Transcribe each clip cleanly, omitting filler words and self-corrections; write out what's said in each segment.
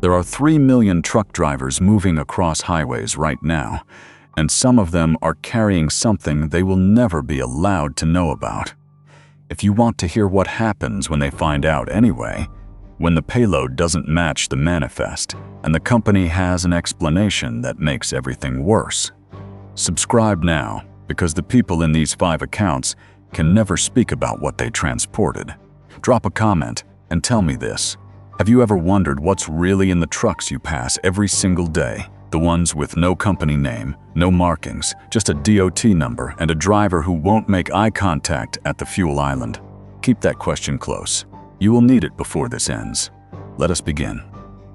There are 3 million truck drivers moving across highways right now, and some of them are carrying something they will never be allowed to know about. If you want to hear what happens when they find out anyway, when the payload doesn't match the manifest, and the company has an explanation that makes everything worse. Subscribe now, because the people in these 5 accounts can never speak about what they transported. Drop a comment and tell me this. Have you ever wondered what's really in the trucks you pass every single day? The ones with no company name, no markings, just a DOT number and a driver who won't make eye contact at the fuel island. Keep that question close. You will need it before this ends. Let us begin.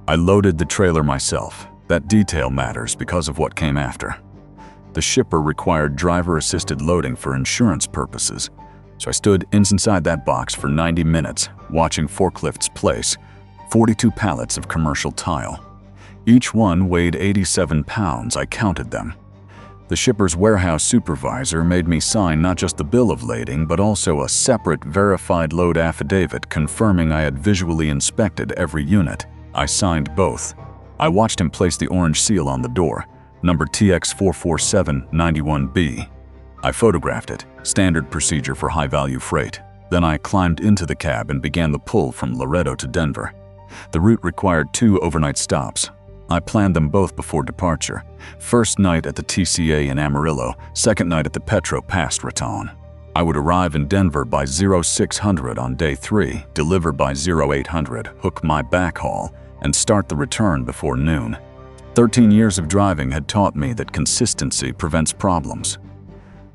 I loaded the trailer myself. That detail matters because of what came after. The shipper required driver-assisted loading for insurance purposes, so I stood inside that box for 90 minutes, watching forklifts place 42 pallets of commercial tile. Each one weighed 87 pounds, I counted them. The shipper's warehouse supervisor made me sign not just the bill of lading, but also a separate verified load affidavit confirming I had visually inspected every unit. I signed both. I watched him place the orange seal on the door, number TX44791B. I photographed it, standard procedure for high-value freight. Then I climbed into the cab and began the pull from Laredo to Denver. The route required 2 overnight stops. I planned them both before departure. First night at the TCA in Amarillo, second night at the Petro past Raton. I would arrive in Denver by 0600 on day 3, deliver by 0800, hook my backhaul, and start the return before noon. 13 years of driving had taught me that consistency prevents problems.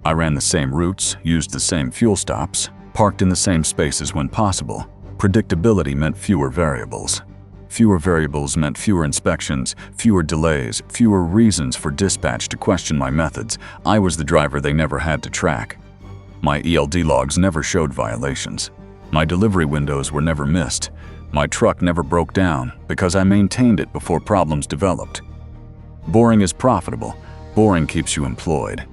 I ran the same routes, used the same fuel stops, parked in the same spaces when possible. Predictability meant fewer variables. Fewer variables meant fewer inspections, fewer delays, fewer reasons for dispatch to question my methods. I was the driver they never had to track. My ELD logs never showed violations. My delivery windows were never missed. My truck never broke down because I maintained it before problems developed. Boring is profitable. Boring keeps you employed.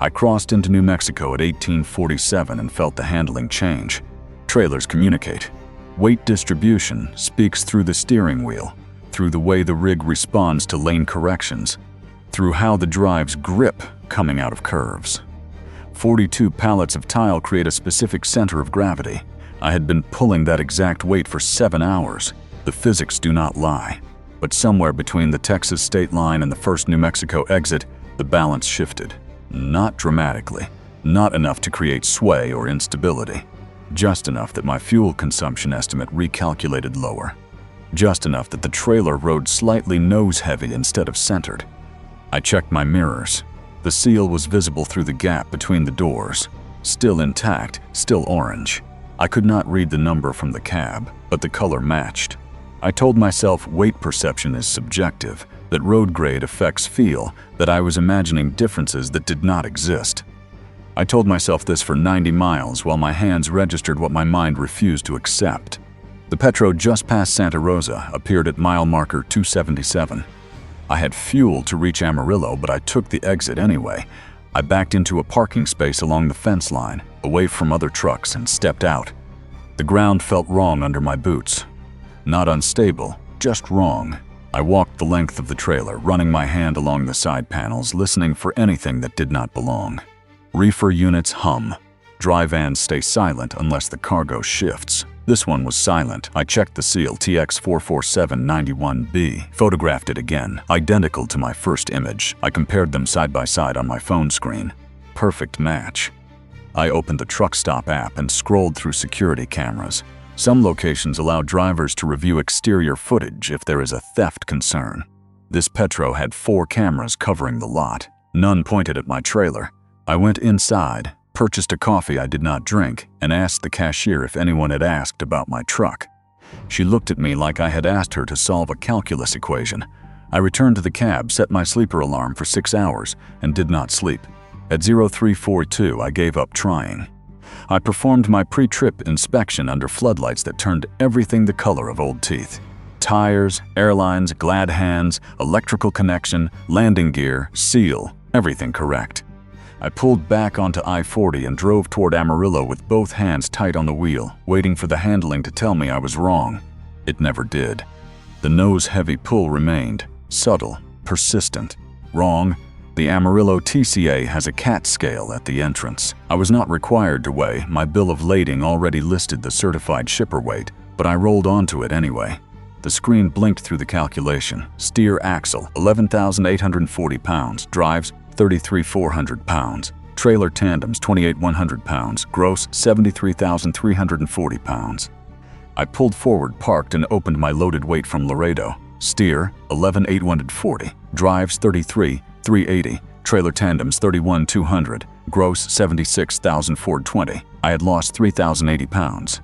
I crossed into New Mexico at 1847 and felt the handling change. Trailers communicate. Weight distribution speaks through the steering wheel, through the way the rig responds to lane corrections, through how the drives grip coming out of curves. 42 pallets of tile create a specific center of gravity. I had been pulling that exact weight for 7 hours. The physics do not lie. But somewhere between the Texas state line and the first New Mexico exit, the balance shifted. Not dramatically, not enough to create sway or instability. Just enough that my fuel consumption estimate recalculated lower. Just enough that the trailer rode slightly nose-heavy instead of centered. I checked my mirrors. The seal was visible through the gap between the doors. Still intact, still orange. I could not read the number from the cab, but the color matched. I told myself weight perception is subjective, that road grade affects feel, that I was imagining differences that did not exist. I told myself this for 90 miles while my hands registered what my mind refused to accept. The Petro just past Santa Rosa appeared at mile marker 277. I had fuel to reach Amarillo, but I took the exit anyway. I backed into a parking space along the fence line, away from other trucks, and stepped out. The ground felt wrong under my boots. Not unstable, just wrong. I walked the length of the trailer, running my hand along the side panels, listening for anything that did not belong. Reefer units hum. Dry vans stay silent unless the cargo shifts. This one was silent. I checked the seal, TX44791B, photographed it again, identical to my first image. I compared them side by side on my phone screen. Perfect match. I opened the Truck Stop app and scrolled through security cameras. Some locations allow drivers to review exterior footage if there is a theft concern. This Petro had 4 cameras covering the lot. None pointed at my trailer. I went inside, purchased a coffee I did not drink, and asked the cashier if anyone had asked about my truck. She looked at me like I had asked her to solve a calculus equation. I returned to the cab, set my sleeper alarm for 6 hours, and did not sleep. At 0342, I gave up trying. I performed my pre-trip inspection under floodlights that turned everything the color of old teeth. Tires, airlines, glad hands, electrical connection, landing gear, seal, everything correct. I pulled back onto I-40 and drove toward Amarillo with both hands tight on the wheel, waiting for the handling to tell me I was wrong. It never did. The nose-heavy pull remained, subtle, persistent. Wrong. The Amarillo TCA has a CAT scale at the entrance. I was not required to weigh. My bill of lading already listed the certified shipper weight, but I rolled onto it anyway. The screen blinked through the calculation. Steer axle, 11,840 pounds. Drives, 33,400 pounds. Trailer tandems, 28,100 pounds. Gross, 73,340 pounds. I pulled forward, parked, and opened my loaded weight from Laredo. Steer, 11,840. Drives, 33,380. Trailer tandems, 31,200. Gross, 76,420. I had lost 3,080 pounds.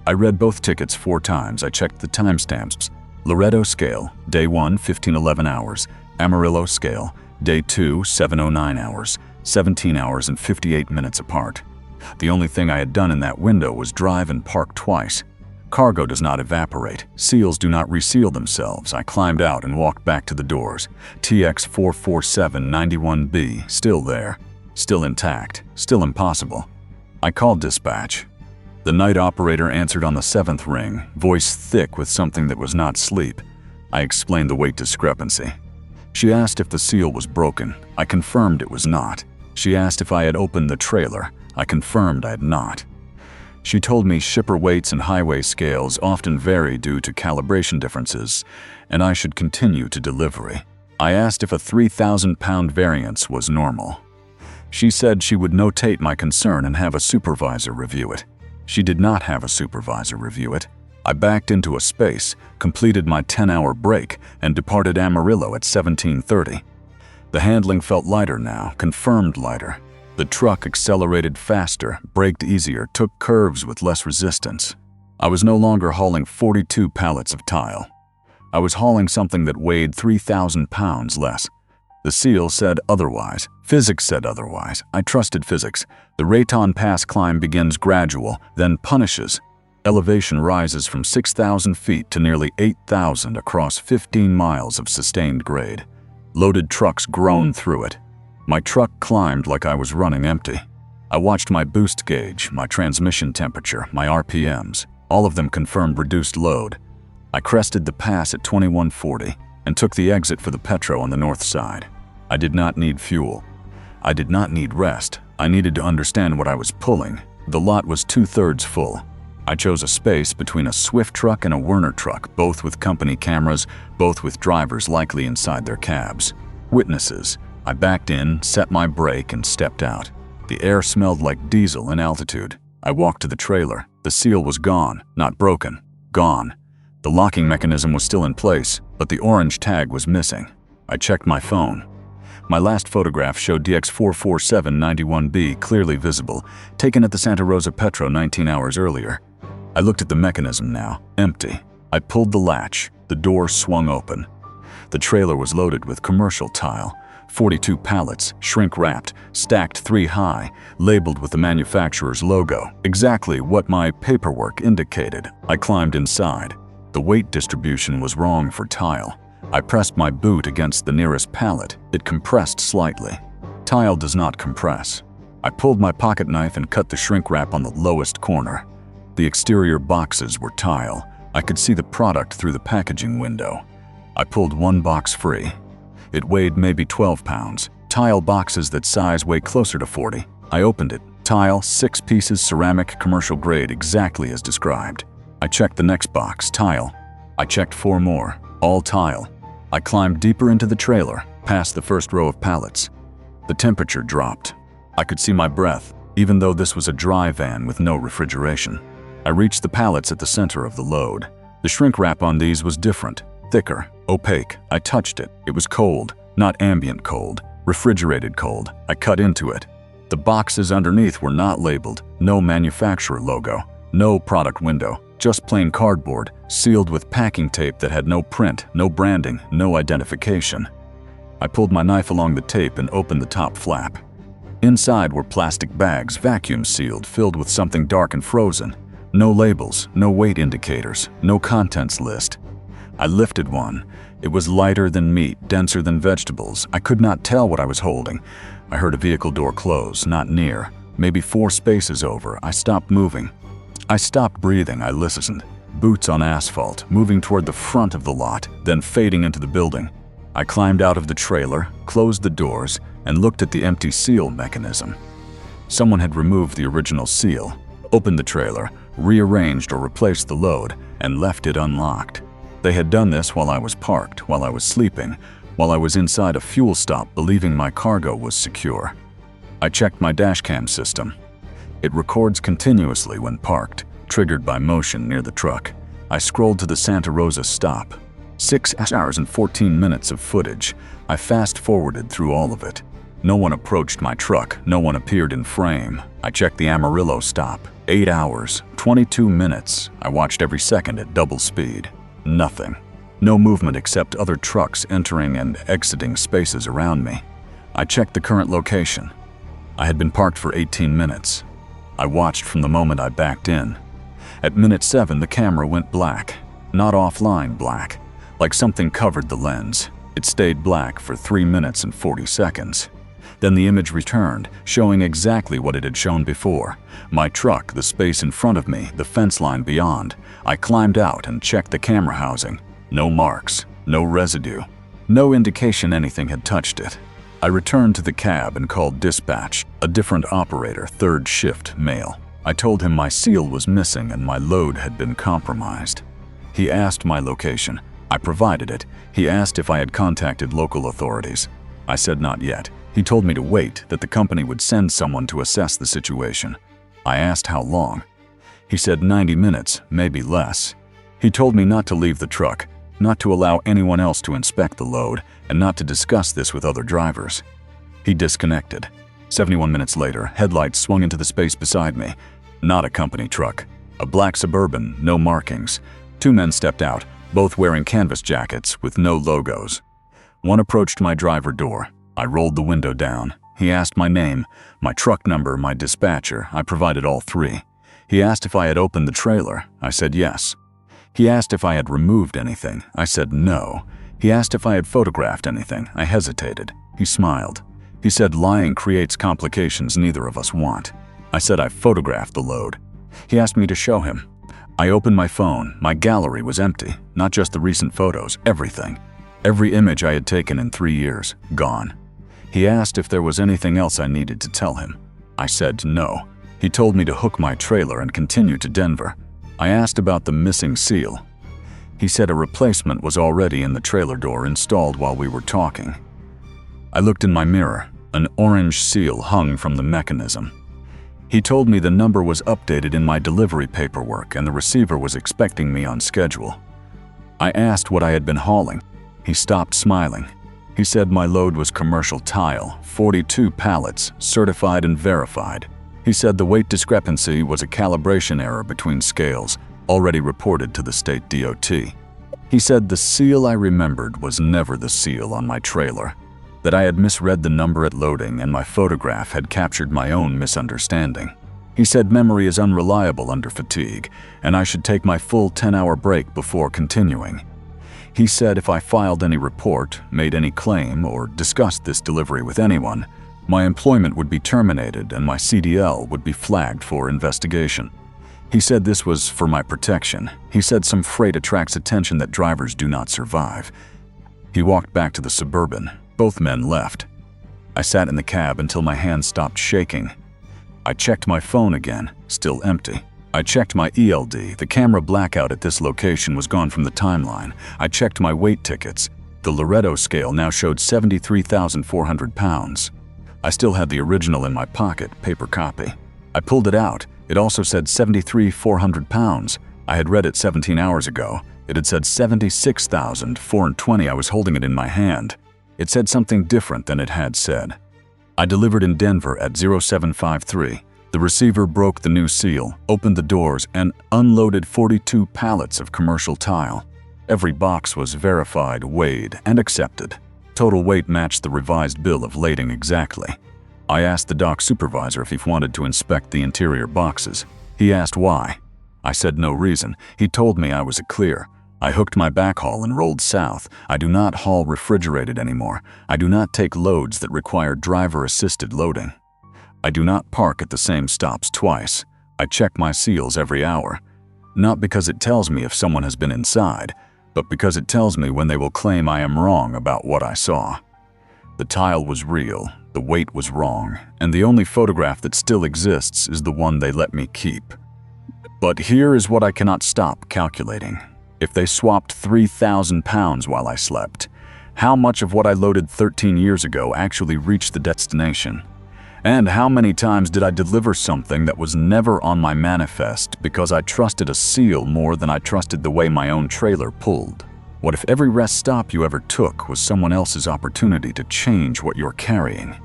I read both tickets 4 times. I checked the timestamps. Laredo scale, day 1, 1511 hours. Amarillo scale, day 2, 709 hours. 17 hours and 58 minutes apart. The only thing I had done in that window was drive and park twice. Cargo does not evaporate. Seals do not reseal themselves. I climbed out and walked back to the doors. TX 44791B, still there. Still intact. Still impossible. I called dispatch. The night operator answered on the 7th ring, voice thick with something that was not sleep. I explained the weight discrepancy. She asked if the seal was broken. I confirmed it was not. She asked if I had opened the trailer. I confirmed I had not. She told me shipper weights and highway scales often vary due to calibration differences, and I should continue to delivery. I asked if a 3,000-pound variance was normal. She said she would notate my concern and have a supervisor review it. She did not have a supervisor review it. I backed into a space, completed my 10-hour break, and departed Amarillo at 17:30. The handling felt lighter now, confirmed lighter. The truck accelerated faster, braked easier, took curves with less resistance. I was no longer hauling 42 pallets of tile. I was hauling something that weighed 3,000 pounds less. The seal said otherwise. Physics said otherwise. I trusted physics. The Raton Pass climb begins gradual, then punishes. Elevation rises from 6,000 feet to nearly 8,000 across 15 miles of sustained grade. Loaded trucks groan through it. My truck climbed like I was running empty. I watched my boost gauge, my transmission temperature, my RPMs. All of them confirmed reduced load. I crested the pass at 2140 and took the exit for the Petro on the north side. I did not need fuel. I did not need rest. I needed to understand what I was pulling. The lot was 2/3 full. I chose a space between a Swift truck and a Werner truck, both with company cameras, both with drivers likely inside their cabs. Witnesses. I backed in, set my brake, and stepped out. The air smelled like diesel in altitude. I walked to the trailer. The seal was gone, not broken. Gone. The locking mechanism was still in place, but the orange tag was missing. I checked my phone. My last photograph showed DX 44791B clearly visible, taken at the Santa Rosa Petro 19 hours earlier. I looked at the mechanism now, empty. I pulled the latch. The door swung open. The trailer was loaded with commercial tile. 42 pallets, shrink-wrapped, stacked 3 high, labeled with the manufacturer's logo. Exactly what my paperwork indicated. I climbed inside. The weight distribution was wrong for tile. I pressed my boot against the nearest pallet. It compressed slightly. Tile does not compress. I pulled my pocket knife and cut the shrink wrap on the lowest corner. The exterior boxes were tile. I could see the product through the packaging window. I pulled one box free. It weighed maybe 12 pounds. Tile boxes that size weigh closer to 40. I opened it. Tile, 6 pieces, ceramic, commercial grade, exactly as described. I checked the next box, tile. I checked 4 more, all tile. I climbed deeper into the trailer, past the first row of pallets. The temperature dropped. I could see my breath, even though this was a dry van with no refrigeration. I reached the pallets at the center of the load. The shrink wrap on these was different, thicker, opaque. I touched it. It was cold, not ambient cold, refrigerated cold. I cut into it. The boxes underneath were not labeled, no manufacturer logo, no product window, just plain cardboard, sealed with packing tape that had no print, no branding, no identification. I pulled my knife along the tape and opened the top flap. Inside were plastic bags, vacuum sealed, filled with something dark and frozen. No labels, no weight indicators, no contents list. I lifted one. It was lighter than meat, denser than vegetables. I could not tell what I was holding. I heard a vehicle door close, not near, maybe 4 spaces over. I stopped moving. I stopped breathing. I listened. boots on asphalt, moving toward the front of the lot, then fading into the building. I climbed out of the trailer, closed the doors, and looked at the empty seal mechanism. Someone had removed the original seal, opened the trailer, rearranged or replaced the load, and left it unlocked. They had done this while I was parked, while I was sleeping, while I was inside a fuel stop believing my cargo was secure. I checked my dashcam system. It records continuously when parked, triggered by motion near the truck. I scrolled to the Santa Rosa stop. 6 hours and 14 minutes of footage. I fast-forwarded through all of it. No one approached my truck. No one appeared in frame. I checked the Amarillo stop. 8 hours, 22 minutes. I watched every second at double speed. Nothing. No movement except other trucks entering and exiting spaces around me. I checked the current location. I had been parked for 18 minutes. I watched from the moment I backed in. At minute 7, the camera went black. Not offline black, like something covered the lens. It stayed black for 3 minutes and 40 seconds. Then the image returned, showing exactly what it had shown before. My truck, the space in front of me, the fence line beyond. I climbed out and checked the camera housing. No marks, no residue, no indication anything had touched it. I returned to the cab and called dispatch, a different operator, third shift, male. I told him my seal was missing and my load had been compromised. He asked my location. I provided it. He asked if I had contacted local authorities. I said not yet. He told me to wait, that the company would send someone to assess the situation. I asked how long. He said 90 minutes, maybe less. He told me not to leave the truck, not to allow anyone else to inspect the load, and not to discuss this with other drivers. He disconnected. 71 minutes later, headlights swung into the space beside me. Not a company truck. A black Suburban, no markings. 2 men stepped out, both wearing canvas jackets with no logos. One approached my driver door. I rolled the window down. He asked my name, my truck number, my dispatcher. I provided all 3. He asked if I had opened the trailer. I said yes. He asked if I had removed anything. I said no. He asked if I had photographed anything. I hesitated. He smiled. He said lying creates complications neither of us want. I said I photographed the load. He asked me to show him. I opened my phone. My gallery was empty. Not just the recent photos, everything. Every image I had taken in 3 years, gone. He asked if there was anything else I needed to tell him. I said no. He told me to hook my trailer and continue to Denver. I asked about the missing seal. He said a replacement was already in the trailer door installed while we were talking. I looked in my mirror. An orange seal hung from the mechanism. He told me the number was updated in my delivery paperwork and the receiver was expecting me on schedule. I asked what I had been hauling. He stopped smiling. He said my load was commercial tile, 42 pallets, certified and verified. He said the weight discrepancy was a calibration error between scales, already reported to the state DOT. He said the seal I remembered was never the seal on my trailer, that I had misread the number at loading and my photograph had captured my own misunderstanding. He said memory is unreliable under fatigue, and I should take my full 10-hour break before continuing. He said if I filed any report, made any claim, or discussed this delivery with anyone, my employment would be terminated and my CDL would be flagged for investigation. He said this was for my protection. He said some freight attracts attention that drivers do not survive. He walked back to the Suburban. Both men left. I sat in the cab until my hands stopped shaking. I checked my phone again, still empty. I checked my ELD. The camera blackout at this location was gone from the timeline. I checked my weight tickets. The Loretto scale now showed 73,400 pounds. I still had the original in my pocket, paper copy. I pulled it out. It also said 73,400 pounds. I had read it 17 hours ago. It had said 76,420. I was holding it in my hand. It said something different than it had said. I delivered in Denver at 0753. The receiver broke the new seal, opened the doors, and unloaded 42 pallets of commercial tile. Every box was verified, weighed, and accepted. Total weight matched the revised bill of lading exactly. I asked the dock supervisor if he wanted to inspect the interior boxes. He asked why. I said no reason. He told me I was a clear. I hooked my backhaul and rolled south. I do not haul refrigerated anymore. I do not take loads that require driver-assisted loading. I do not park at the same stops twice. I check my seals every hour. not because it tells me if someone has been inside, but because it tells me when they will claim I am wrong about what I saw. The tile was real, the weight was wrong, and the only photograph that still exists is the one they let me keep. But here is what I cannot stop calculating. If they swapped 3,000 pounds while I slept, how much of what I loaded 13 years ago actually reached the destination? And how many times did I deliver something that was never on my manifest because I trusted a seal more than I trusted the way my own trailer pulled? What if every rest stop you ever took was someone else's opportunity to change what you're carrying?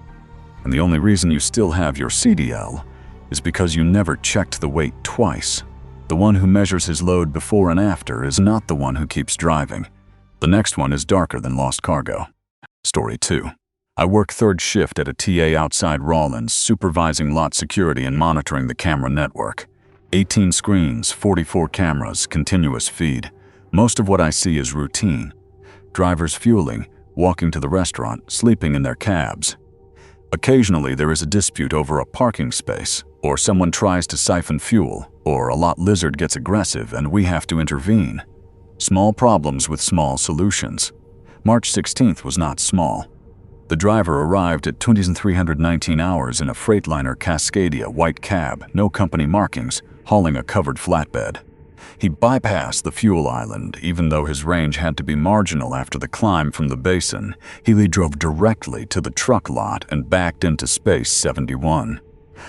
And the only reason you still have your CDL is because you never checked the weight twice. The one who measures his load before and after is not the one who keeps driving. The next one is darker than lost cargo. Story 2. I work third shift at a TA outside Rawlins, supervising lot security and monitoring the camera network. 18 screens, 44 cameras, continuous feed. Most of what I see is routine. Drivers fueling, walking to the restaurant, sleeping in their cabs. Occasionally there is a dispute over a parking space, or someone tries to siphon fuel, or a lot lizard gets aggressive and we have to intervene. Small problems with small solutions. March 16th was not small. The driver arrived at 2,319 hours in a Freightliner Cascadia white cab, no company markings, hauling a covered flatbed. He bypassed the fuel island, even though his range had to be marginal after the climb from the basin. He drove directly to the truck lot and backed into space 71.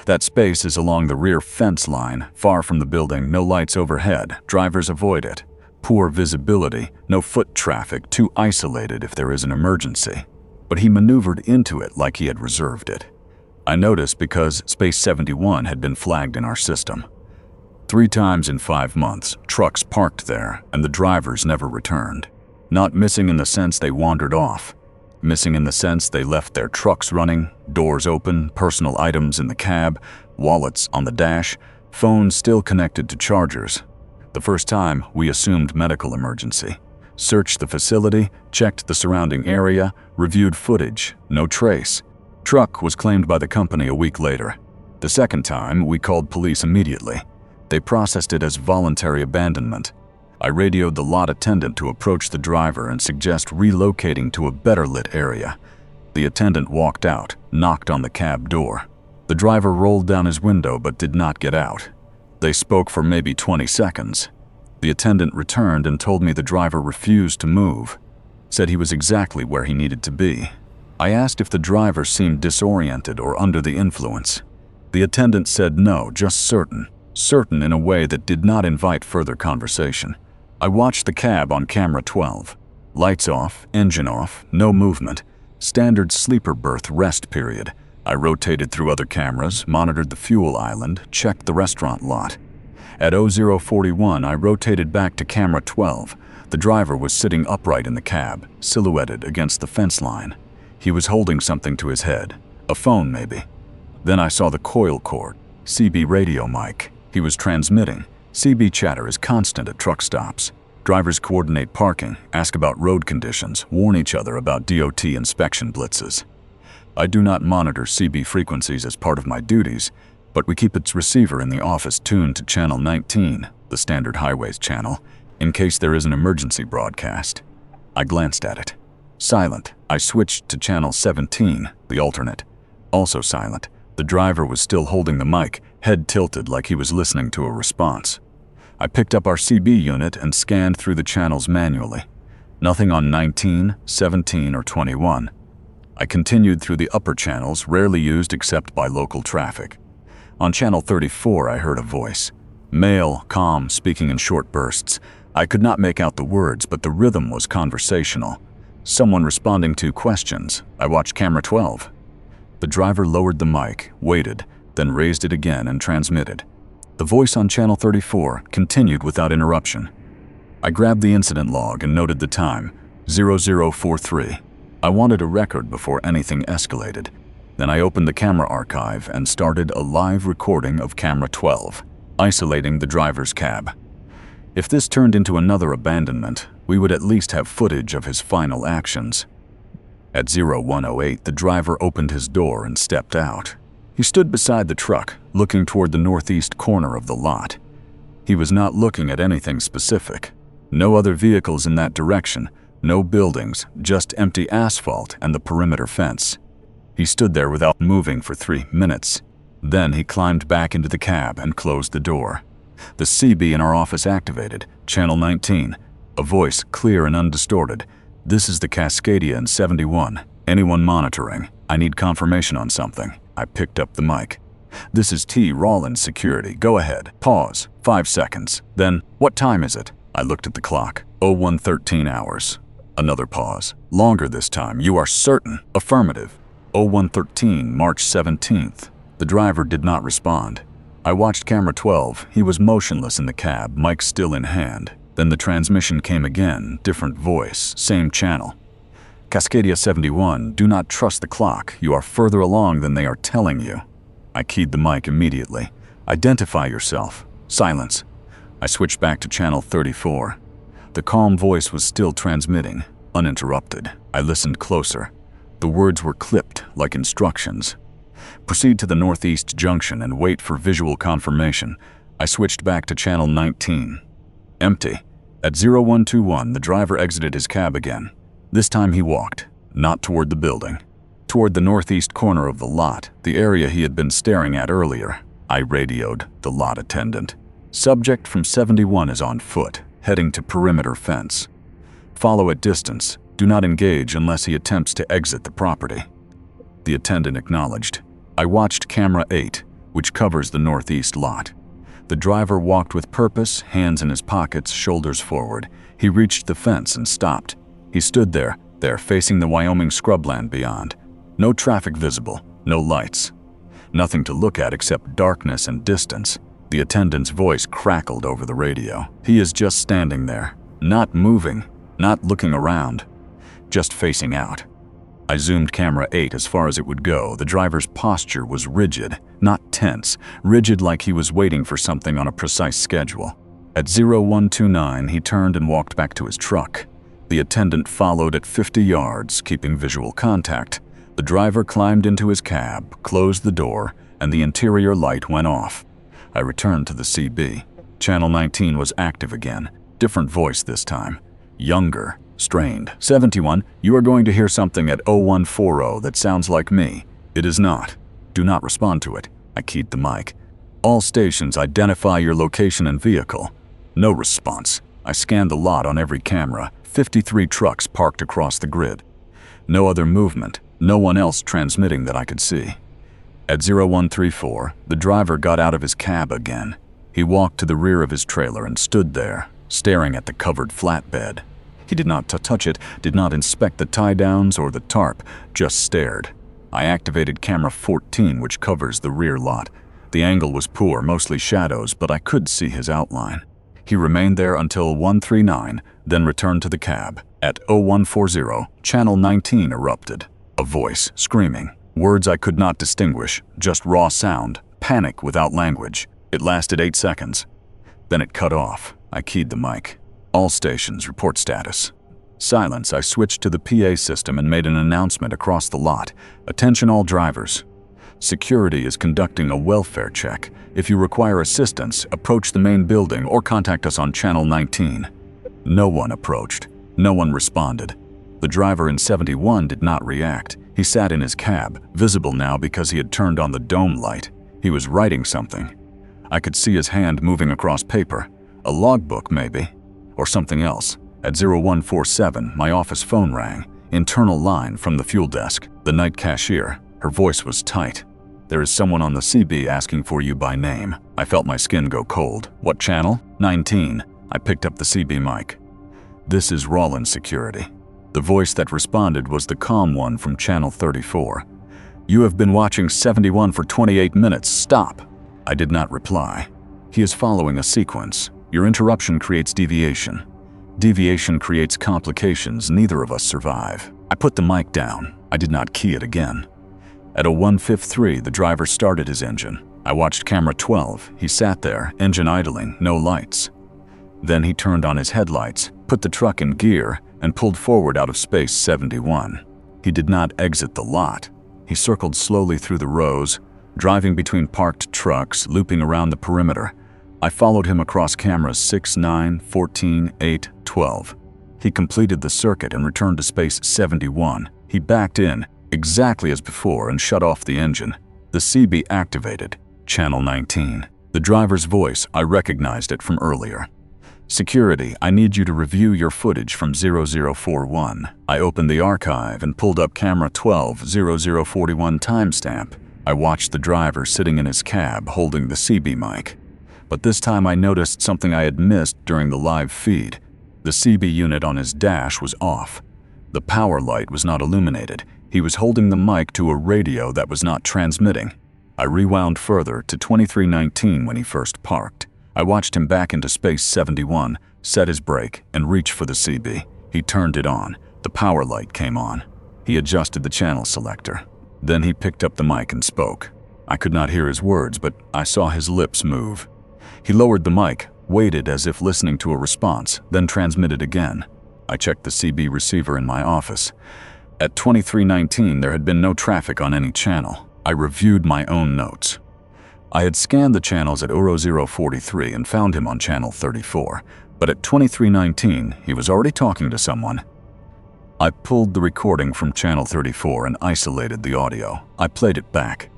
That space is along the rear fence line, far from the building, no lights overhead, drivers avoid it. Poor visibility, no foot traffic, too isolated if there is an emergency. But he maneuvered into it like he had reserved it. I noticed because Space 71 had been flagged in our system. 3 times in 5 months, trucks parked there and the drivers never returned. Not missing in the sense they wandered off. Missing in the sense they left their trucks running, doors open, personal items in the cab, wallets on the dash, phones still connected to chargers. The first time, we assumed medical emergency. Searched the facility, checked the surrounding area, reviewed footage, no trace. Truck was claimed by the company a week later. The second time, we called police immediately. They processed it as voluntary abandonment. I radioed the lot attendant to approach the driver and suggest relocating to a better lit area. The attendant walked out, knocked on the cab door. The driver rolled down his window but did not get out. They spoke for maybe 20 seconds. The attendant returned and told me the driver refused to move, said he was exactly where he needed to be. I asked if the driver seemed disoriented or under the influence. The attendant said no, just certain in a way that did not invite further conversation. I watched the cab on camera 12. Lights off, engine off, no movement. Standard sleeper berth rest period. I rotated through other cameras, monitored the fuel island, checked the restaurant lot. At 0041, I rotated back to camera 12. The driver was sitting upright in the cab, silhouetted against the fence line. He was holding something to his head, a phone maybe. Then I saw the coil cord, CB radio mic. He was transmitting. CB chatter is constant at truck stops. Drivers coordinate parking, ask about road conditions, warn each other about DOT inspection blitzes. I do not monitor CB frequencies as part of my duties, but we keep its receiver in the office tuned to channel 19, the standard highways channel, in case there is an emergency broadcast. I glanced at it. Silent. I switched to channel 17, the alternate. Also silent. The driver was still holding the mic, head tilted like he was listening to a response. I picked up our CB unit and scanned through the channels manually. Nothing on 19, 17, or 21. I continued through the upper channels, rarely used except by local traffic. On channel 34, I heard a voice. Male, calm, speaking in short bursts. I could not make out the words, but the rhythm was conversational. Someone responding to questions. I watched camera 12. The driver lowered the mic, waited, then raised it again and transmitted. The voice on channel 34 continued without interruption. I grabbed the incident log and noted the time, 0043. I wanted a record before anything escalated. Then I opened the camera archive and started a live recording of camera 12, isolating the driver's cab. If this turned into another abandonment, we would at least have footage of his final actions. At 0108, the driver opened his door and stepped out. He stood beside the truck, looking toward the northeast corner of the lot. He was not looking at anything specific. No other vehicles in that direction, no buildings, just empty asphalt and the perimeter fence. He stood there without moving for 3 minutes. Then he climbed back into the cab and closed the door. The CB in our office activated, channel 19. A voice, clear and undistorted. "This is the Cascadia in 71. Anyone monitoring? I need confirmation on something." I picked up the mic. "This is Rawlins Security. Go ahead." Pause. 5 seconds. Then, "What time is it?" I looked at the clock. 01:13 hours. Another pause. "Longer this time. You are certain?" "Affirmative." 01:13, March 17th. The driver did not respond. I watched camera 12. He was motionless in the cab, mic still in hand. Then the transmission came again, different voice, same channel. "Cascadia 71, do not trust the clock. You are further along than they are telling you." I keyed the mic immediately. "Identify yourself." Silence. I switched back to channel 34. The calm voice was still transmitting, uninterrupted. I listened closer. The words were clipped like instructions. "Proceed to the northeast junction and wait for visual confirmation." I switched back to channel 19. Empty. At 0121, the driver exited his cab again. This time he walked, not toward the building, toward the northeast corner of the lot, the area he had been staring at earlier. I radioed the lot attendant. "Subject from 71 is on foot, heading to perimeter fence. Follow at distance. Do not engage unless he attempts to exit the property." The attendant acknowledged. I watched camera 8, which covers the northeast lot. The driver walked with purpose, hands in his pockets, shoulders forward. He reached the fence and stopped. He stood there facing the Wyoming scrubland beyond. No traffic visible, no lights. Nothing to look at except darkness and distance. The attendant's voice crackled over the radio. "He is just standing there, not moving, not looking around, just facing out." I zoomed camera 8 as far as it would go. The driver's posture was rigid, not tense, rigid like he was waiting for something on a precise schedule. At 0129, he turned and walked back to his truck. The attendant followed at 50 yards, keeping visual contact. The driver climbed into his cab, closed the door, and the interior light went off. I returned to the CB. Channel 19 was active again. Different voice this time. Younger. Strained. 71, you are going to hear something at 0140 that sounds like me. It is not. Do not respond to it. I keyed the mic. All stations, identify your location and vehicle. No response. I scanned the lot on every camera. 53 trucks parked across the grid. No other movement. No one else transmitting that I could see. At 0134, the driver got out of his cab again. He walked to the rear of his trailer and stood there, staring at the covered flatbed. He did not touch it, did not inspect the tie-downs or the tarp, just stared. I activated camera 14, which covers the rear lot. The angle was poor, mostly shadows, but I could see his outline. He remained there until 139, then returned to the cab. At 0140, channel 19 erupted. A voice, screaming. Words I could not distinguish, just raw sound, panic without language. It lasted 8 seconds. Then it cut off. I keyed the mic. All stations, report status. Silence. I switched to the PA system and made an announcement across the lot. Attention all drivers. Security is conducting a welfare check. If you require assistance, approach the main building or contact us on channel 19. No one approached. No one responded. The driver in 71 did not react. He sat in his cab, visible now because he had turned on the dome light. He was writing something. I could see his hand moving across paper. A logbook, maybe. Or something else. At 0147, my office phone rang. Internal line from the fuel desk. The night cashier. Her voice was tight. "There is someone on the CB asking for you by name." I felt my skin go cold. "What channel?" 19. I picked up the CB mic. "This is Rawlins Security." The voice that responded was the calm one from channel 34. "You have been watching 71 for 28 minutes. Stop." I did not reply. "He is following a sequence. Your interruption creates deviation. Deviation creates complications. Neither of us survive." I put the mic down. I did not key it again. At 0153, the driver started his engine. I watched camera 12. He sat there, engine idling, no lights. Then he turned on his headlights, put the truck in gear, and pulled forward out of space 71. He did not exit the lot. He circled slowly through the rows, driving between parked trucks, looping around the perimeter. I followed him across cameras 6, 9, 14, 8, 12. He completed the circuit and returned to space 71. He backed in, exactly as before, and shut off the engine. The CB activated. Channel 19. The driver's voice, I recognized it from earlier. Security, I need you to review your footage from 0041. I opened the archive and pulled up camera 12, 0041 timestamp. I watched the driver sitting in his cab holding the CB mic. But this time I noticed something I had missed during the live feed. The CB unit on his dash was off. The power light was not illuminated. He was holding the mic to a radio that was not transmitting. I rewound further to 2319 when he first parked. I watched him back into space 71, set his brake, and reach for the CB. He turned it on. The power light came on. He adjusted the channel selector. Then he picked up the mic and spoke. I could not hear his words, but I saw his lips move. He lowered the mic, waited as if listening to a response, then transmitted again. I checked the CB receiver in my office. At 2319, there had been no traffic on any channel. I reviewed my own notes. I had scanned the channels at 0043 and found him on channel 34, but at 2319, he was already talking to someone. I pulled the recording from channel 34 and isolated the audio. I played it back.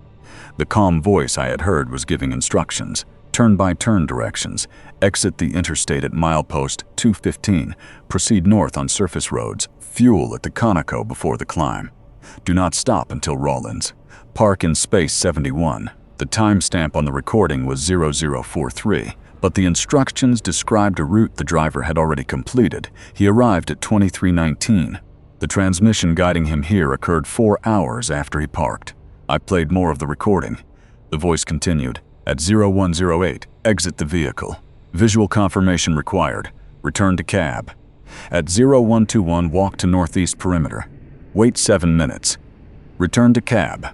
The calm voice I had heard was giving instructions, turn-by-turn directions. Exit the interstate at milepost 215. Proceed north on surface roads. Fuel at the Conoco before the climb. Do not stop until Rawlins. Park in space 71. The timestamp on the recording was 0043, but the instructions described a route the driver had already completed. He arrived at 2319. The transmission guiding him here occurred 4 hours after he parked. I played more of the recording. The voice continued. At 0108, exit the vehicle. Visual confirmation required. Return to cab. At 0121, walk to northeast perimeter. Wait 7 minutes. Return to cab.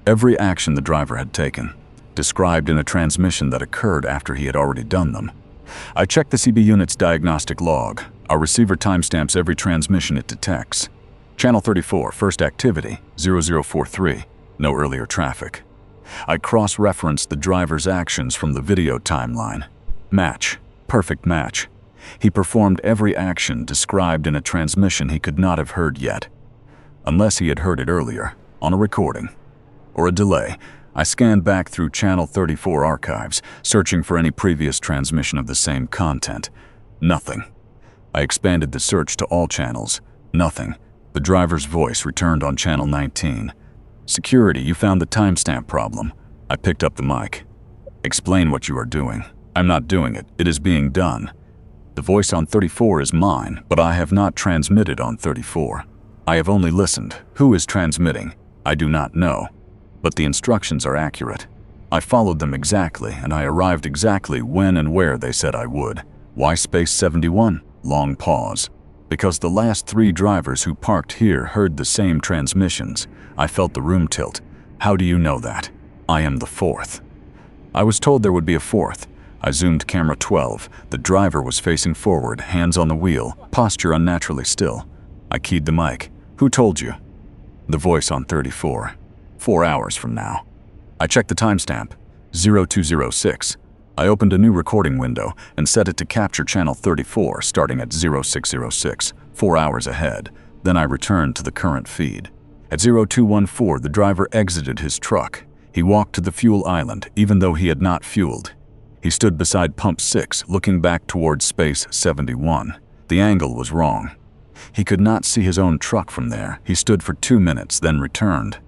Every action the driver had taken, described in a transmission that occurred after he had already done them. I checked the CB unit's diagnostic log. Our receiver timestamps every transmission it detects. Channel 34, first activity, 0043, no earlier traffic. I cross-referenced the driver's actions from the video timeline. Match. Perfect match. He performed every action described in a transmission he could not have heard yet, unless he had heard it earlier, on a recording, or a delay. I scanned back through Channel 34 archives, searching for any previous transmission of the same content. Nothing. I expanded the search to all channels. Nothing. The driver's voice returned on Channel 19. Security, you found the timestamp problem. I picked up the mic. Explain what you are doing. I'm not doing it. It is being done. The voice on 34 is mine, but I have not transmitted on 34. I have only listened. Who is transmitting? I do not know. But the instructions are accurate. I followed them exactly, and I arrived exactly when and where they said I would. Why space 71? Long pause. Because the last 3 drivers who parked here heard the same transmissions. I felt the room tilt. How do you know that? I am the 4th. I was told there would be a 4th. I zoomed camera 12. The driver was facing forward, hands on the wheel, posture unnaturally still. I keyed the mic. Who told you? The voice on 34. 4 hours from now. I checked the timestamp. 0206. I opened a new recording window and set it to capture channel 34 starting at 0606, 4 hours ahead. Then I returned to the current feed. At 0214, the driver exited his truck. He walked to the fuel island, even though he had not fueled. He stood beside pump 6, looking back towards space 71. The angle was wrong. He could not see his own truck from there. He stood for 2 minutes, then returned.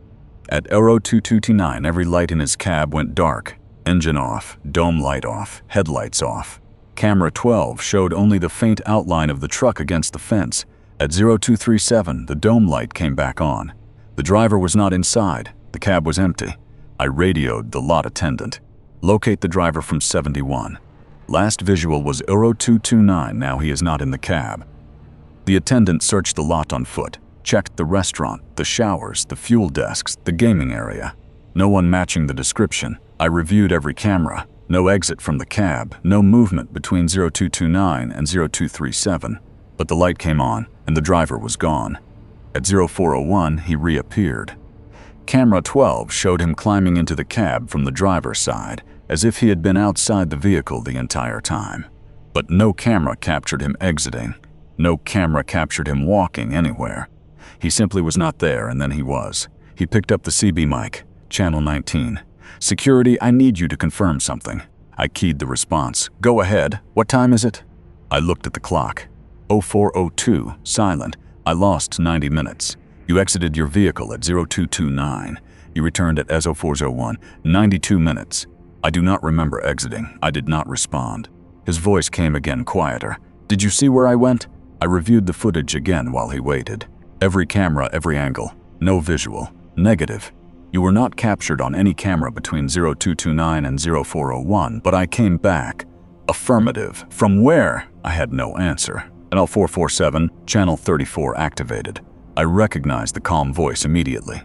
At 0229, every light in his cab went dark. Engine off, dome light off, headlights off. Camera 12 showed only the faint outline of the truck against the fence. At 0237, the dome light came back on. The driver was not inside. The cab was empty. I radioed the lot attendant. Locate the driver from 71. Last visual was 0229, now he is not in the cab. The attendant searched the lot on foot, checked the restaurant, the showers, the fuel desks, the gaming area. No one matching the description. I reviewed every camera. No exit from the cab, no movement between 0229 and 0237. But the light came on, and the driver was gone. At 0401, he reappeared. Camera 12 showed him climbing into the cab from the driver's side. as if he had been outside the vehicle the entire time. But no camera captured him exiting. No camera captured him walking anywhere. He simply was not there, and then he was. He picked up the CB mic. Channel 19. Security, I need you to confirm something. I keyed the response. Go ahead. What time is it? I looked at the clock. 04:02. Silent. I lost 90 minutes. You exited your vehicle at 0229. You returned at S0401. 92 minutes. I do not remember exiting. I did not respond. His voice came again, quieter. Did you see where I went? I reviewed the footage again while he waited. Every camera, every angle. No visual. Negative. You were not captured on any camera between 0229 and 0401, but I came back. Affirmative. From where? I had no answer. NL447, channel 34 activated. I recognized the calm voice immediately.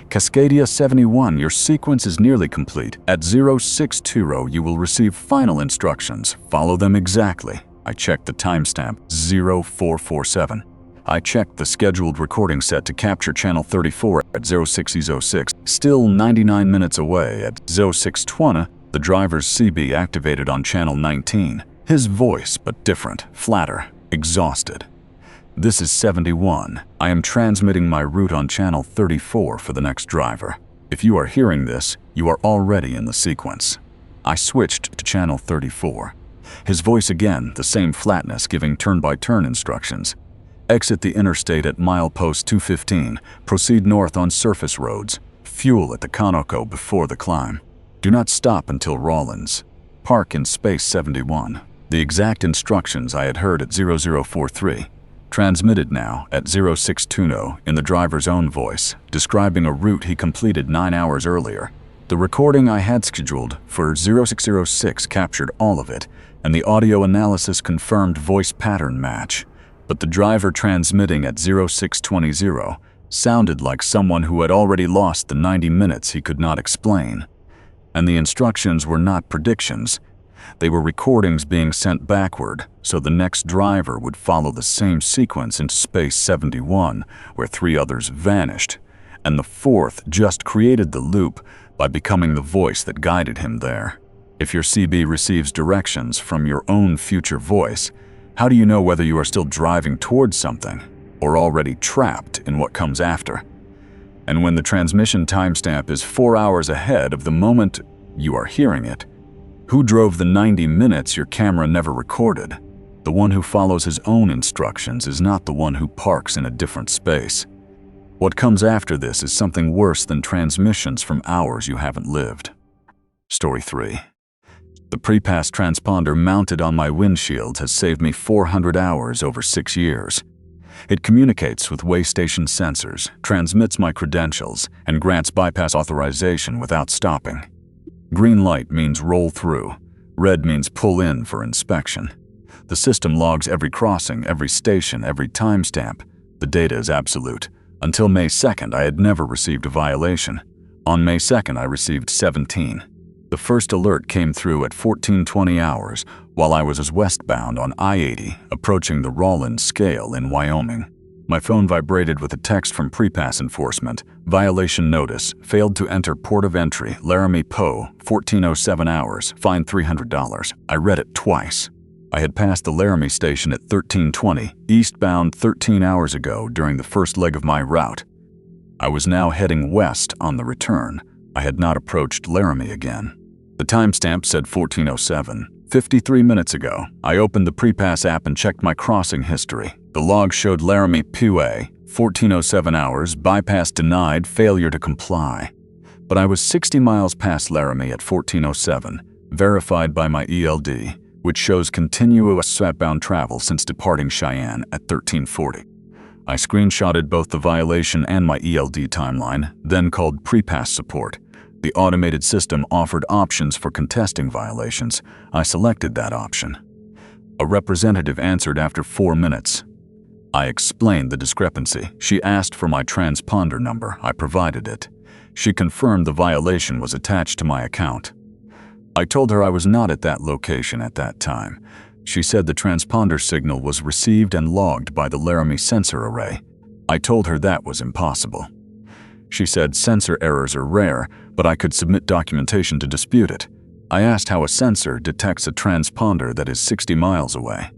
Cascadia 71, your sequence is nearly complete. At 0620, you will receive final instructions. Follow them exactly. I checked the timestamp, 0447. I checked the scheduled recording set to capture channel 34 at 0606. Still 99 minutes away at 0620, the driver's CB activated on channel 19. His voice, but different, flatter, exhausted. This is 71. I am transmitting my route on channel 34 for the next driver. If you are hearing this, you are already in the sequence. I switched to channel 34. His voice again, the same flatness, giving turn-by-turn instructions. Exit the interstate at milepost 215. Proceed north on surface roads. Fuel at the Conoco before the climb. Do not stop until Rawlins. Park in space 71. The exact instructions I had heard at 0043. Transmitted now at 0620 in the driver's own voice, describing a route he completed 9 hours earlier. The recording I had scheduled for 0606 captured all of it, and the audio analysis confirmed voice pattern match. But the driver transmitting at 0620 sounded like someone who had already lost the 90 minutes he could not explain. And the instructions were not predictions. They were recordings being sent backward, so the next driver would follow the same sequence into space 71, where 3 others vanished, and the 4th just created the loop by becoming the voice that guided him there. If your CB receives directions from your own future voice, how do you know whether you are still driving towards something, or already trapped in what comes after? And when the transmission timestamp is 4 hours ahead of the moment you are hearing it, who drove the 90 minutes your camera never recorded? The one who follows his own instructions is not the one who parks in a different space. What comes after this is something worse than transmissions from hours you haven't lived. Story 3. The pre-pass transponder mounted on my windshield has saved me 400 hours over 6 years. It communicates with way station sensors, transmits my credentials, and grants bypass authorization without stopping. Green light means roll through. Red means pull in for inspection. The system logs every crossing, every station, every timestamp. The data is absolute. Until May 2nd, I had never received a violation. On May 2nd, I received 17. The first alert came through at 14:20 hours while I was westbound on I-80, approaching the Rawlins scale in Wyoming. My phone vibrated with a text from pre-pass enforcement. Violation notice. Failed to enter port of entry. Laramie Poe, 14:07 hours. Fine $300. I read it twice. I had passed the Laramie station at 13:20, eastbound 13 hours ago during the first leg of my route. I was now heading west on the return. I had not approached Laramie again. The timestamp said 14:07. 53 minutes ago, I opened the pre-pass app and checked my crossing history. The log showed Laramie PUA, 14:07 hours, bypass denied, failure to comply. But I was 60 miles past Laramie at 14:07, verified by my ELD, which shows continuous southbound travel since departing Cheyenne at 13:40. I screenshotted both the violation and my ELD timeline, then called pre-pass support. The automated system offered options for contesting violations. I selected that option. A representative answered after 4 minutes. I explained the discrepancy. She asked for my transponder number. I provided it. She confirmed the violation was attached to my account. I told her I was not at that location at that time. She said the transponder signal was received and logged by the Laramie sensor array. I told her that was impossible. She said sensor errors are rare, but I could submit documentation to dispute it. I asked how a sensor detects a transponder that is 60 miles away.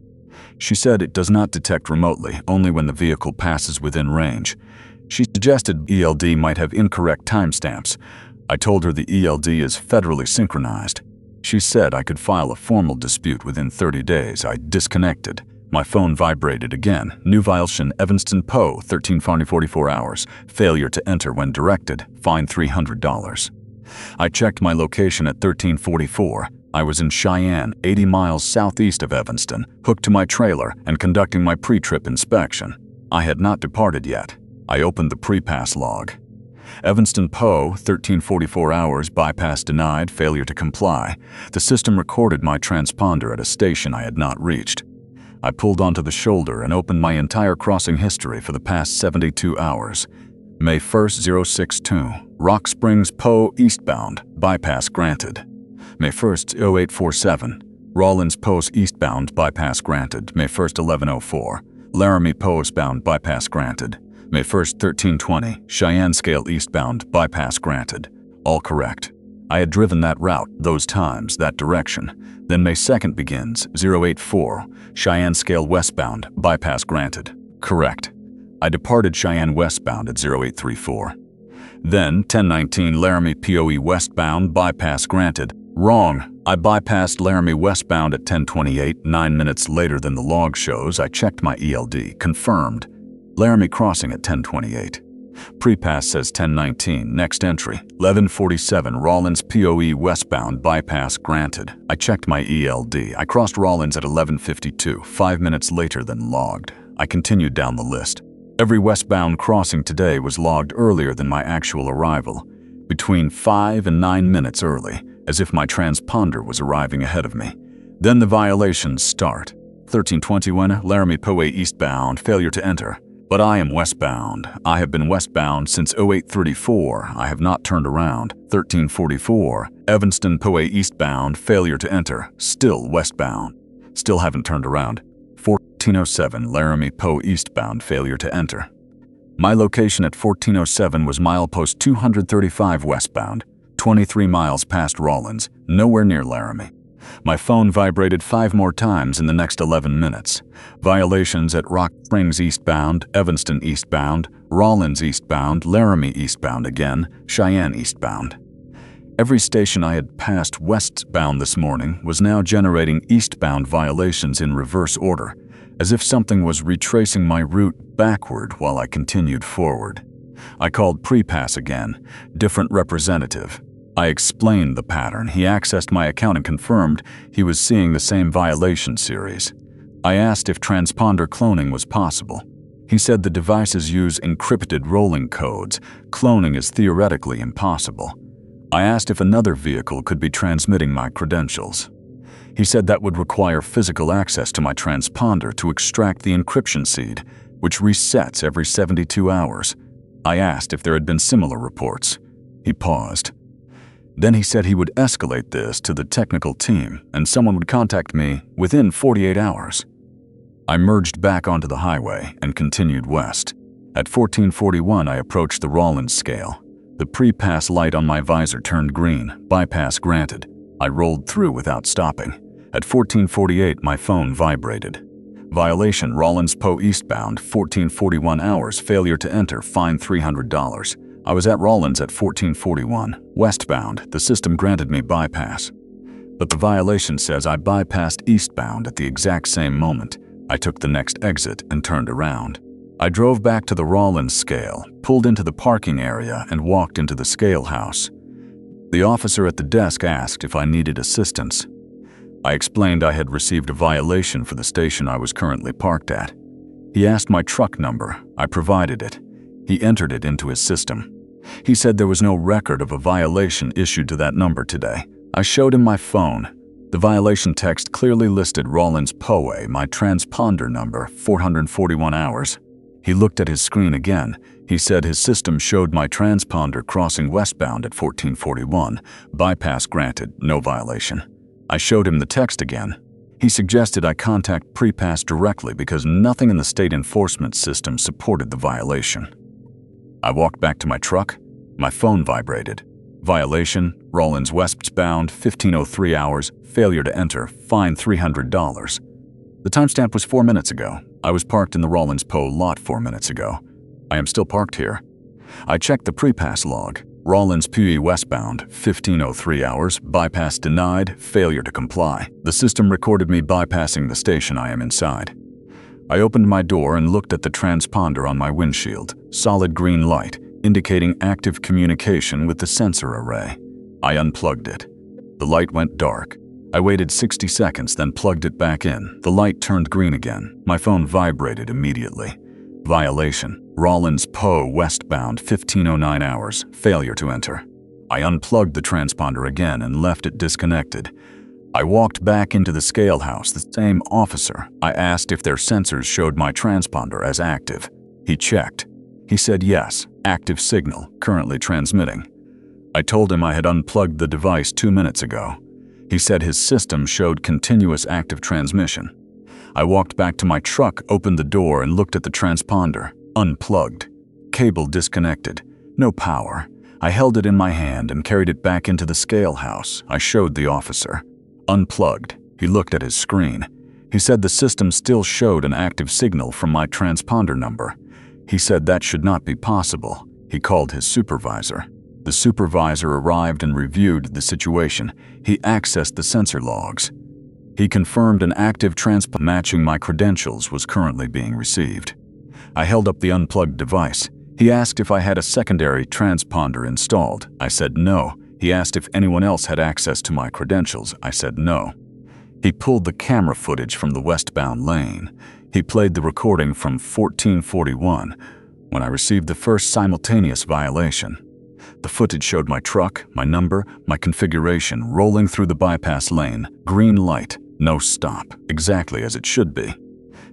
She said it does not detect remotely, only when the vehicle passes within range. She suggested ELD might have incorrect timestamps. I told her the ELD is federally synchronized. She said I could file a formal dispute within 30 days. I disconnected. My phone vibrated again. New violation, Evanston Poe, 1344 hours. Failure to enter when directed. Fine $300. I checked my location at 1344. I was in Cheyenne, 80 miles southeast of Evanston, hooked to my trailer and conducting my pre-trip inspection. I had not departed yet. I opened the pre-pass log. Evanston Poe, 1344 hours, bypass denied, failure to comply. The system recorded my transponder at a station I had not reached. I pulled onto the shoulder and opened my entire crossing history for the past 72 hours. May 1st, 062, Rock Springs Poe eastbound, bypass granted. May 1st, 0847, Rawlins Post eastbound, bypass granted. May 1st, 1104, Laramie Postbound, bypass granted. May 1st, 1320, Cheyenne Scale eastbound, bypass granted. All correct. I had driven that route, those times, that direction. Then May 2nd begins, 084, Cheyenne Scale westbound, bypass granted. Correct. I departed Cheyenne westbound at 0834. Then 1019 Laramie POE westbound, bypass granted. Wrong. I bypassed Laramie westbound at 1028, 9 minutes later than the log shows. I checked my ELD, confirmed. Laramie crossing at 1028. Pre-pass says 1019, next entry, 1147 Rawlins POE westbound, bypass granted. I checked my ELD. I crossed Rawlins at 1152, 5 minutes later than logged. I continued down the list. Every westbound crossing today was logged earlier than my actual arrival, between 5 and 9 minutes early, as if my transponder was arriving ahead of me. Then the violations start. 1321 Laramie POE eastbound, failure to enter. But I am westbound. I have been westbound since 0834. I have not turned around. 1344 Evanston POE eastbound, failure to enter. Still westbound. Still haven't turned around. 1407 Laramie Poe eastbound, failure to enter. My location at 1407 was milepost 235 westbound, 23 miles past Rawlins, nowhere near Laramie. My phone vibrated 5 more times in the next 11 minutes. Violations at Rock Springs eastbound, Evanston eastbound, Rawlins eastbound, Laramie eastbound again, Cheyenne eastbound. Every station I had passed westbound this morning was now generating eastbound violations in reverse order, as if something was retracing my route backward while I continued forward. I called pre-pass again, different representative. I explained the pattern. He accessed my account and confirmed he was seeing the same violation series. I asked if transponder cloning was possible. He said the devices use encrypted rolling codes. Cloning is theoretically impossible. I asked if another vehicle could be transmitting my credentials. He said that would require physical access to my transponder to extract the encryption seed, which resets every 72 hours. I asked if there had been similar reports. He paused. Then he said he would escalate this to the technical team and someone would contact me within 48 hours. I merged back onto the highway and continued west. At 1441, I approached the Rawlins scale. The pre-pass light on my visor turned green, bypass granted. I rolled through without stopping. At 1448, my phone vibrated. Violation, Rawlins Poe eastbound, 1441 hours, failure to enter, fine $300. I was at Rawlins at 1441. Westbound, the system granted me bypass. But the violation says I bypassed eastbound at the exact same moment. I took the next exit and turned around. I drove back to the Rawlins scale, pulled into the parking area, and walked into the scale house. The officer at the desk asked if I needed assistance. I explained I had received a violation for the station I was currently parked at. He asked my truck number. I provided it. He entered it into his system. He said there was no record of a violation issued to that number today. I showed him my phone. The violation text clearly listed Rawlins POE, my transponder number, 441 hours. He looked at his screen again. He said his system showed my transponder crossing westbound at 1441. Bypass granted, no violation. I showed him the text again. He suggested I contact pre-pass directly because nothing in the state enforcement system supported the violation. I walked back to my truck. My phone vibrated. Violation, Rawlins westbound, 1503 hours, failure to enter, fine $300. The timestamp was 4 minutes ago. I was parked in the Rawlins Po lot 4 minutes ago. I am still parked here. I checked the pre-pass log. Rawlins PE westbound, 1503 hours, bypass denied, failure to comply. The system recorded me bypassing the station I am inside. I opened my door and looked at the transponder on my windshield, solid green light, indicating active communication with the sensor array. I unplugged it. The light went dark. I waited 60 seconds, then plugged it back in. The light turned green again. My phone vibrated immediately. Violation, Rawlins Po westbound, 1509 hours, failure to enter. I unplugged the transponder again and left it disconnected. I walked back into the scale house, the same officer. I asked if their sensors showed my transponder as active. He checked. He said yes, active signal, currently transmitting. I told him I had unplugged the device 2 minutes ago. He said his system showed continuous active transmission. I walked back to my truck, opened the door, and looked at the transponder. Unplugged. Cable disconnected. No power. I held it in my hand and carried it back into the scale house. I showed the officer. Unplugged. He looked at his screen. He said the system still showed an active signal from my transponder number. He said that should not be possible. He called his supervisor. The supervisor arrived and reviewed the situation. He accessed the sensor logs. He confirmed an active transponder matching my credentials was currently being received. I held up the unplugged device. He asked if I had a secondary transponder installed. I said no. He asked if anyone else had access to my credentials. I said no. He pulled the camera footage from the westbound lane. He played the recording from 1441 when I received the first simultaneous violation. The footage showed my truck, my number, my configuration rolling through the bypass lane, green light, no stop, exactly as it should be.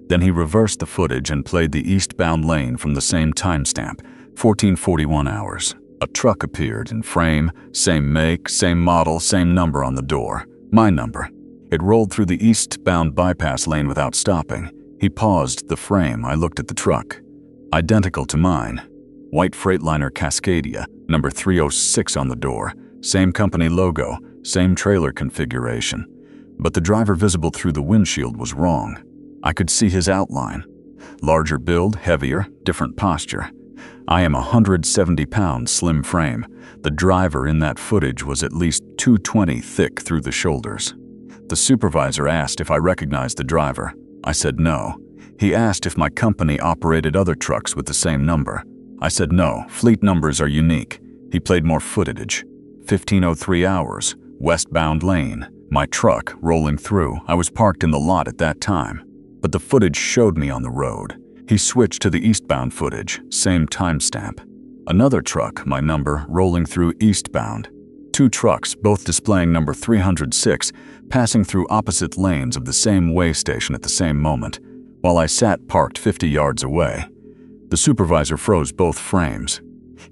Then he reversed the footage and played the eastbound lane from the same timestamp, 1441 hours. A truck appeared in frame, same make, same model, same number on the door, my number. It rolled through the eastbound bypass lane without stopping. He paused the frame. I looked at the truck. Identical to mine. White Freightliner Cascadia, number 306 on the door, same company logo, same trailer configuration. But the driver visible through the windshield was wrong. I could see his outline. Larger build, heavier, different posture. I am 170 pounds, slim frame. The driver in that footage was at least 220 thick through the shoulders. The supervisor asked if I recognized the driver. I said no. He asked if my company operated other trucks with the same number. I said no, fleet numbers are unique. He played more footage. 1503 hours, westbound lane, my truck rolling through. I was parked in the lot at that time, but the footage showed me on the road. He switched to the eastbound footage, same timestamp. Another truck, my number, rolling through eastbound. 2 trucks, both displaying number 306, passing through opposite lanes of the same way station at the same moment, while I sat parked 50 yards away. The supervisor froze both frames.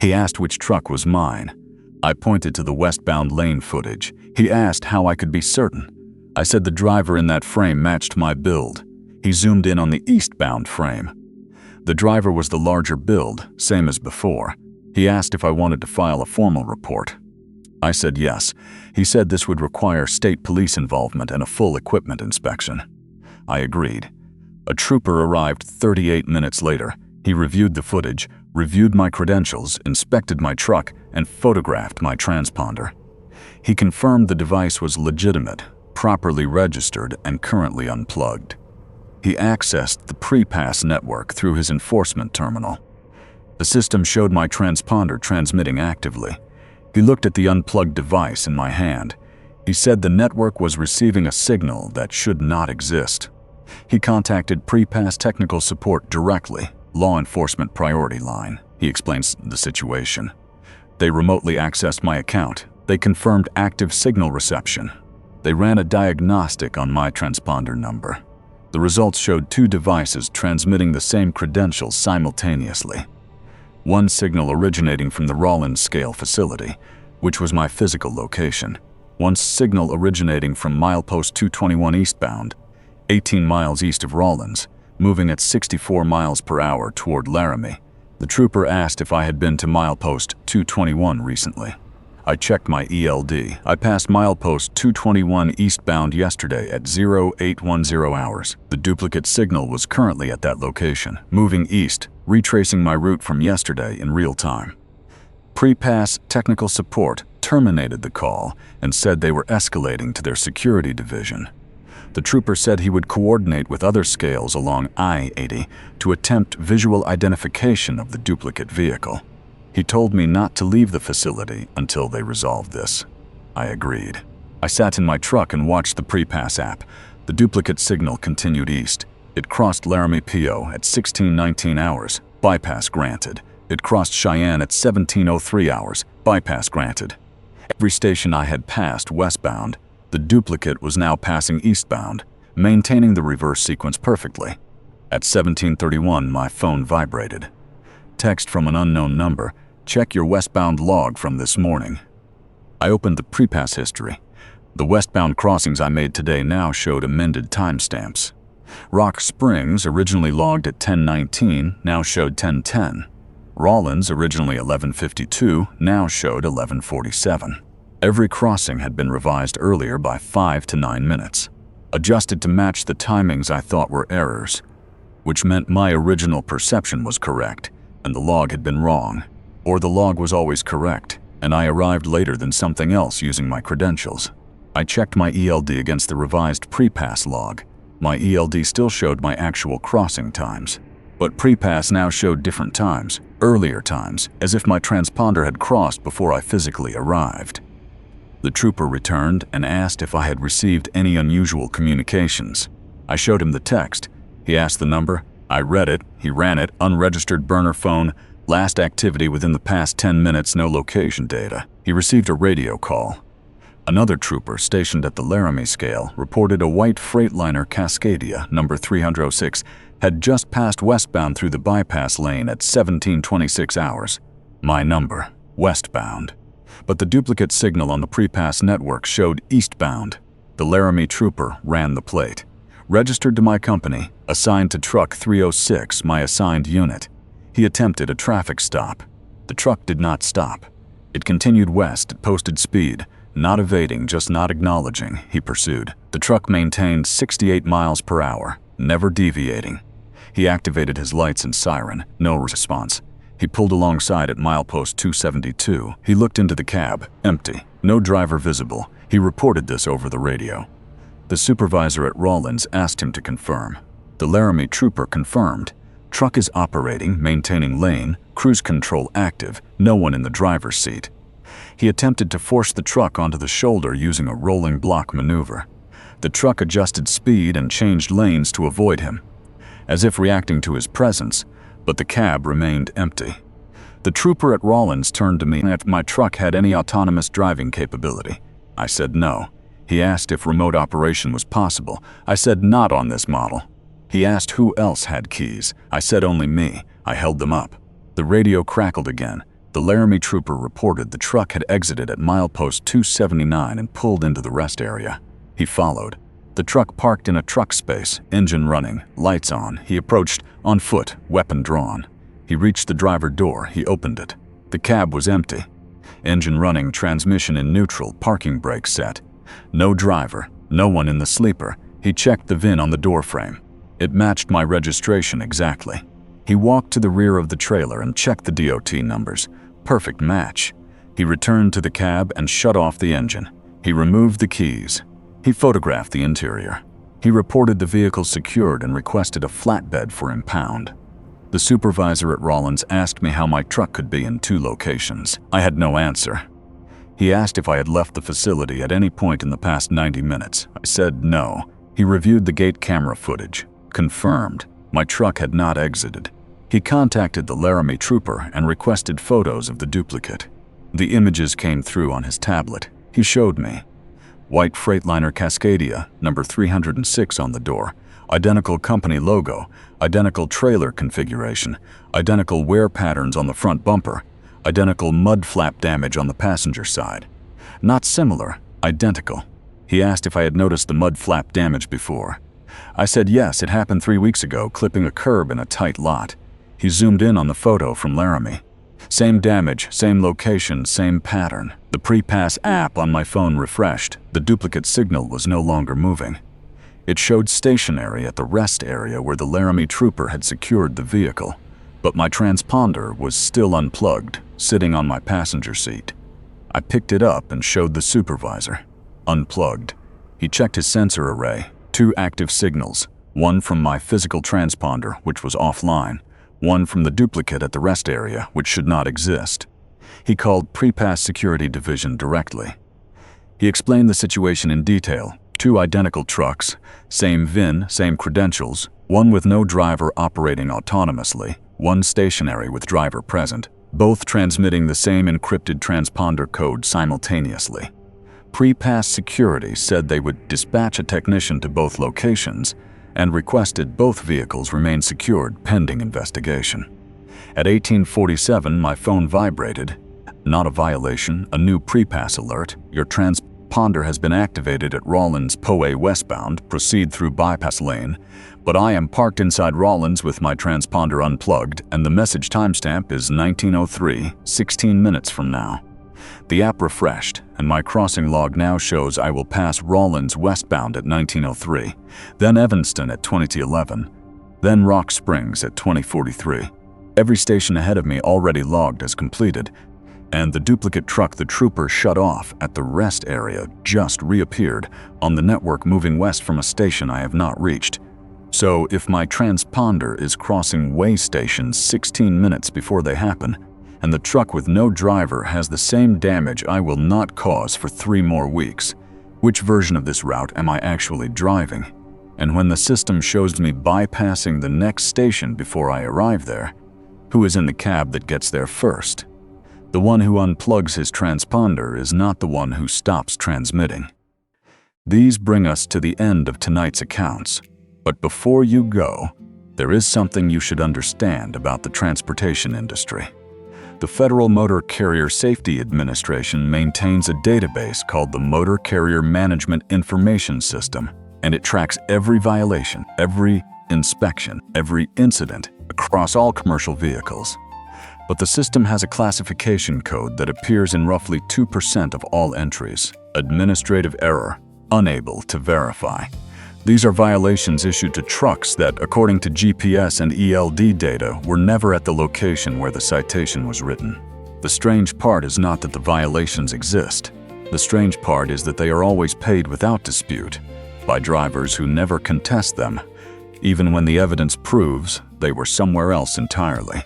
He asked which truck was mine. I pointed to the westbound lane footage. He asked how I could be certain. I said the driver in that frame matched my build. He zoomed in on the eastbound frame. The driver was the larger build, same as before. He asked if I wanted to file a formal report. I said yes. He said this would require state police involvement and a full equipment inspection. I agreed. A trooper arrived 38 minutes later. He reviewed the footage, reviewed my credentials, inspected my truck, and photographed my transponder. He confirmed the device was legitimate, properly registered, and currently unplugged. He accessed the pre-pass network through his enforcement terminal. The system showed my transponder transmitting actively. He looked at the unplugged device in my hand. He said the network was receiving a signal that should not exist. He contacted pre-pass technical support directly, law enforcement priority line. He explains the situation. They remotely accessed my account. They confirmed active signal reception. They ran a diagnostic on my transponder number. The results showed 2 devices transmitting the same credentials simultaneously. One signal originating from the Rawlins scale facility, which was my physical location. One signal originating from milepost 221 eastbound, 18 miles east of Rawlins, moving at 64 miles per hour toward Laramie. The trooper asked if I had been to milepost 221 recently. I checked my ELD. I passed milepost 221 eastbound yesterday at 0810 hours. The duplicate signal was currently at that location, moving east, retracing my route from yesterday in real time. Pre-pass technical support terminated the call and said they were escalating to their security division. The trooper said he would coordinate with other scales along I-80 to attempt visual identification of the duplicate vehicle. He told me not to leave the facility until they resolved this. I agreed. I sat in my truck and watched the pre-pass app. The duplicate signal continued east. It crossed Laramie PO at 1619 hours, bypass granted. It crossed Cheyenne at 1703 hours, bypass granted. Every station I had passed westbound, the duplicate was now passing eastbound, maintaining the reverse sequence perfectly. At 1731, my phone vibrated. Text from an unknown number. Check your westbound log from this morning. I opened the pre-pass history. The westbound crossings I made today now showed amended timestamps. Rock Springs, originally logged at 10:19, now showed 10:10. Rawlins, originally 11:52, now showed 11:47. Every crossing had been revised earlier by 5 to 9 minutes, adjusted to match the timings I thought were errors, which meant my original perception was correct and the log had been wrong. Or the log was always correct, and I arrived later than something else using my credentials. I checked my ELD against the revised pre-pass log. My ELD still showed my actual crossing times, but pre-pass now showed different times, earlier times, as if my transponder had crossed before I physically arrived. The trooper returned and asked if I had received any unusual communications. I showed him the text. He asked the number. I read it. He ran it. Unregistered burner phone. Last activity within the past 10 minutes, no location data. He received a radio call. Another trooper stationed at the Laramie scale reported a white Freightliner Cascadia, number 306, had just passed westbound through the bypass lane at 1726 hours. My number, westbound. But the duplicate signal on the pre-pass network showed eastbound. The Laramie trooper ran the plate. Registered to my company, assigned to truck 306, my assigned unit. He attempted a traffic stop. The truck did not stop. It continued west at posted speed, not evading, just not acknowledging, he pursued. The truck maintained 68 miles per hour, never deviating. He activated his lights and siren, no response. He pulled alongside at milepost 272. He looked into the cab, empty, no driver visible. He reported this over the radio. The supervisor at Rawlins asked him to confirm. The Laramie trooper confirmed. Truck is operating, maintaining lane, cruise control active, no one in the driver's seat. He attempted to force the truck onto the shoulder using a rolling block maneuver. The truck adjusted speed and changed lanes to avoid him, as if reacting to his presence, but the cab remained empty. The trooper at Rawlins turned to me if my truck had any autonomous driving capability. I said no. He asked if remote operation was possible. I said not on this model. He asked who else had keys. I said only me. I held them up. The radio crackled again. The Laramie trooper reported the truck had exited at milepost 279 and pulled into the rest area. He followed. The truck parked in a truck space, engine running, lights on. He approached, on foot, weapon drawn. He reached the driver door. He opened it. The cab was empty. Engine running, transmission in neutral, parking brake set. No driver, no one in the sleeper. He checked the VIN on the doorframe. It matched my registration exactly. He walked to the rear of the trailer and checked the DOT numbers. Perfect match. He returned to the cab and shut off the engine. He removed the keys. He photographed the interior. He reported the vehicle secured and requested a flatbed for impound. The supervisor at Rawlins asked me how my truck could be in 2 locations. I had no answer. He asked if I had left the facility at any point in the past 90 minutes. I said no. He reviewed the gate camera footage. Confirmed. My truck had not exited. He contacted the Laramie trooper and requested photos of the duplicate. The images came through on his tablet. He showed me. White Freightliner Cascadia, number 306 on the door. Identical company logo. Identical trailer configuration. Identical wear patterns on the front bumper. Identical mud flap damage on the passenger side. Not similar, identical. He asked if I had noticed the mud flap damage before. I said yes, it happened 3 weeks ago, clipping a curb in a tight lot. He zoomed in on the photo from Laramie. Same damage, same location, same pattern. The pre-pass app on my phone refreshed. The duplicate signal was no longer moving. It showed stationary at the rest area where the Laramie trooper had secured the vehicle, but my transponder was still unplugged, sitting on my passenger seat. I picked it up and showed the supervisor. Unplugged. He checked his sensor array. 2 active signals, one from my physical transponder, which was offline, one from the duplicate at the rest area, which should not exist. He called Pre-Pass Security Division directly. He explained the situation in detail. 2 identical trucks, same VIN, same credentials, one with no driver operating autonomously, one stationary with driver present, both transmitting the same encrypted transponder code simultaneously. Pre-Pass Security said they would dispatch a technician to both locations and requested both vehicles remain secured pending investigation. At 1847, my phone vibrated. Not a violation, a new pre-pass alert. Your transponder has been activated at Rawlins Poway westbound. Proceed through bypass lane. But I am parked inside Rawlins with my transponder unplugged, and the message timestamp is 1903, 16 minutes from now. The app refreshed, and my crossing log now shows I will pass Rawlins westbound at 1903, then Evanston at 2011, then Rock Springs at 2043. Every station ahead of me already logged as completed, and the duplicate truck the trooper shut off at the rest area just reappeared on the network moving west from a station I have not reached. So if my transponder is crossing way stations 16 minutes before they happen, and the truck with no driver has the same damage I will not cause for 3 more weeks, which version of this route am I actually driving? And when the system shows me bypassing the next station before I arrive there, who is in the cab that gets there first? The one who unplugs his transponder is not the one who stops transmitting. These bring us to the end of tonight's accounts. But before you go, there is something you should understand about the transportation industry. The Federal Motor Carrier Safety Administration maintains a database called the Motor Carrier Management Information System, and it tracks every violation, every inspection, every incident across all commercial vehicles. But the system has a classification code that appears in roughly 2% of all entries. Administrative error, unable to verify. These are violations issued to trucks that, according to GPS and ELD data, were never at the location where the citation was written. The strange part is not that the violations exist. The strange part is that they are always paid without dispute, by drivers who never contest them, even when the evidence proves they were somewhere else entirely.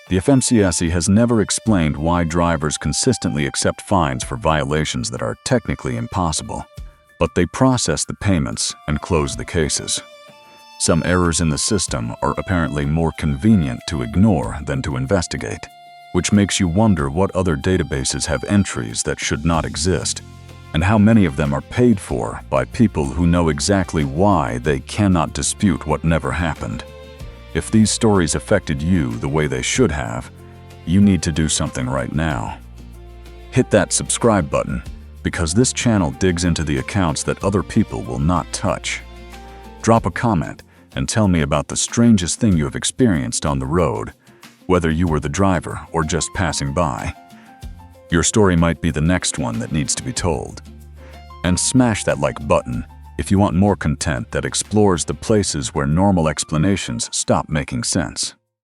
The FMCSA has never explained why drivers consistently accept fines for violations that are technically impossible, but they process the payments and close the cases. Some errors in the system are apparently more convenient to ignore than to investigate, which makes you wonder what other databases have entries that should not exist, and how many of them are paid for by people who know exactly why they cannot dispute what never happened. If these stories affected you the way they should have, you need to do something right now. Hit that subscribe button, because this channel digs into the accounts that other people will not touch. Drop a comment and tell me about the strangest thing you have experienced on the road, whether you were the driver or just passing by. Your story might be the next one that needs to be told. And smash that like button if you want more content that explores the places where normal explanations stop making sense.